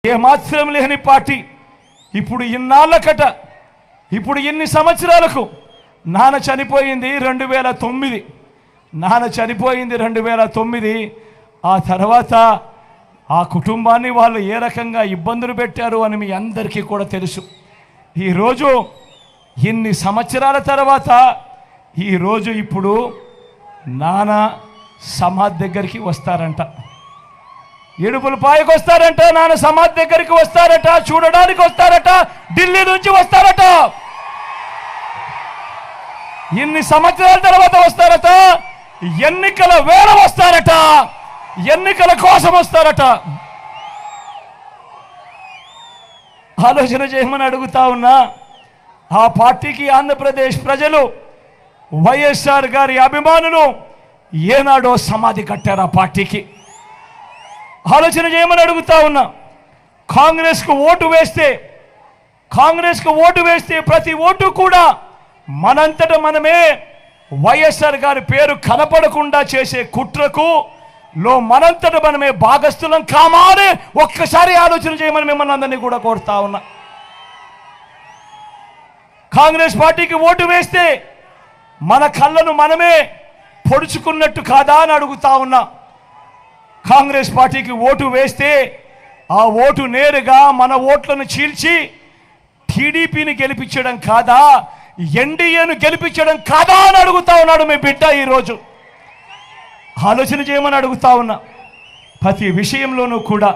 ఏమాత్రం లేని పార్టీ ఇప్పుడు ఇన్నాళ్ళకట, ఇప్పుడు ఇన్ని సంవత్సరాలకు నాన్న చనిపోయింది 2009. నాన్న చనిపోయింది 2009. ఆ తర్వాత ఆ కుటుంబాన్ని వాళ్ళు ఏ రకంగా ఇబ్బందులు పెట్టారు అని మీ అందరికీ కూడా తెలుసు. ఈరోజు ఇన్ని సంవత్సరాల తర్వాత ఈరోజు ఇప్పుడు నాన్న సమాధి దగ్గరికి వస్తారంట, ఇడుపులపాయకు వస్తారంట, నాన్న సమాధి దగ్గరికి వస్తారట, చూడడానికి వస్తారట, ఢిల్లీ నుంచి వస్తారట. ఇన్ని సంవత్సరాల తర్వాత వస్తారట, ఎన్నికల వేళ వస్తారట, ఎన్నికల కోసం వస్తారట. ఆలోచన చేయమని అడుగుతా ఉన్నా. ఆ పార్టీకి ఆంధ్రప్రదేశ్ ప్రజలు, వైఎస్ఆర్ గారి అభిమానులు ఏనాడో సమాధి కట్టారు ఆ పార్టీకి. ఆలోచన చేయమని అడుగుతా ఉన్నా. కాంగ్రెస్కు ఓటు వేస్తే ప్రతి ఓటు కూడా మనంతట మనమే వైఎస్ఆర్ గారి పేరు కనపడకుండా చేసే కుట్రకు మనంతట మనమే భాగస్థులం కామానే ఒక్కసారి ఆలోచన చేయమని మిమ్మల్ని అందరినీ కూడా కోరుతా ఉన్నా. కాంగ్రెస్ పార్టీకి ఓటు వేస్తే మన కళ్ళను మనమే పొడుచుకున్నట్టు కాదా అని అడుగుతా ఉన్నా. కాంగ్రెస్ పార్టీకి ఓటు వేస్తే ఆ ఓటు నేరుగా మన ఓట్లను చీల్చి టీడీపీని గెలిపించడం కాదా, ఎన్డీఏను గెలిపించడం కాదా అని అడుగుతా ఉన్నాడు మీ బిడ్డ. ఈరోజు ఆలోచన చేయమని అడుగుతా ఉన్నా. ప్రతి విషయంలోనూ కూడా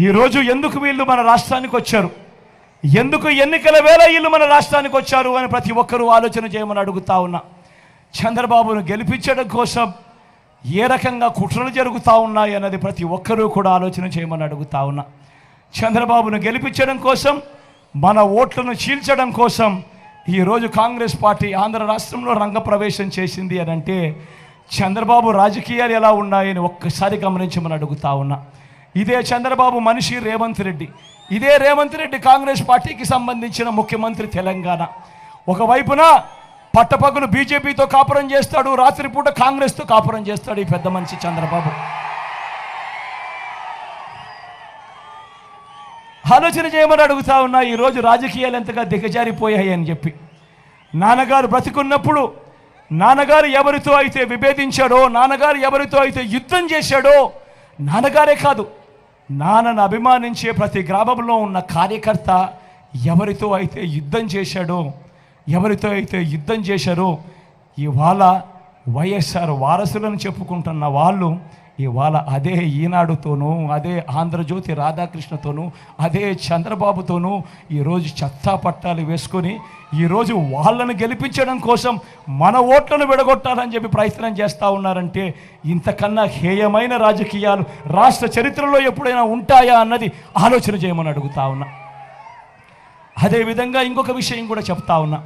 ఈరోజు ఎందుకు వీళ్ళు మన రాష్ట్రానికి వచ్చారు, ఎందుకు ఎన్నికల వేళ వీళ్ళు మన రాష్ట్రానికి వచ్చారు అని ప్రతి ఒక్కరూ ఆలోచన చేయమని అడుగుతా ఉన్నా. చంద్రబాబును గెలిపించడం కోసం ఏ రకంగా కుట్రలు జరుగుతూ ఉన్నాయి అన్నది ప్రతి ఒక్కరూ కూడా ఆలోచన చేయమని అడుగుతా ఉన్నా. చంద్రబాబును గెలిపించడం కోసం, మన ఓట్లను చీల్చడం కోసం ఈరోజు కాంగ్రెస్ పార్టీ ఆంధ్ర రాష్ట్రంలో రంగప్రవేశం చేసింది అని అంటే చంద్రబాబు రాజకీయాలు ఎలా ఉన్నాయని ఒక్కసారి గమనించమని అడుగుతా ఉన్నా. ఇదే చంద్రబాబు మనిషి రేవంత్ రెడ్డి, ఇదే రేవంత్ రెడ్డి కాంగ్రెస్ పార్టీకి సంబంధించిన ముఖ్యమంత్రి తెలంగాణ. ఒకవైపున పట్టపగలు బీజేపీతో కాపురం చేస్తాడు, రాత్రిపూట కాంగ్రెస్తో కాపురం చేస్తాడు ఈ పెద్ద మనిషి చంద్రబాబు. ఆలోచన చేయమని అడుగుతా ఉన్నా. ఈరోజు రాజకీయాలు ఎంతగా దిగజారిపోయాయి అని చెప్పి నాన్నగారు బ్రతికున్నప్పుడు నాన్నగారు ఎవరితో అయితే విభేదించాడో, నాన్నగారు ఎవరితో అయితే యుద్ధం చేశాడో, నాన్నగారే కాదు నాన్నను అభిమానించే ప్రతి గ్రామంలో ఉన్న కార్యకర్త ఎవరితో అయితే యుద్ధం చేశాడో, ఎవరితో అయితే యుద్ధం చేశారో ఇవాళ వైఎస్ఆర్ వారసులను చెప్పుకుంటున్న వాళ్ళు ఇవాళ అదే ఈనాడుతోనూ, అదే ఆంధ్రజ్యోతి రాధాకృష్ణతోనూ, అదే చంద్రబాబుతోనూ ఈరోజు చెత్తా పట్టాలు వేసుకొని ఈరోజు వాళ్ళను గెలిపించడం కోసం మన ఓట్లను విడగొట్టాలని చెప్పి ప్రయత్నం చేస్తూ ఉన్నారంటే ఇంతకన్నా హేయమైన రాజకీయాలు రాష్ట్ర చరిత్రలో ఎప్పుడైనా ఉంటాయా అన్నది ఆలోచన చేయమని అడుగుతా ఉన్నా. అదేవిధంగా ఇంకొక విషయం కూడా చెప్తా ఉన్నా.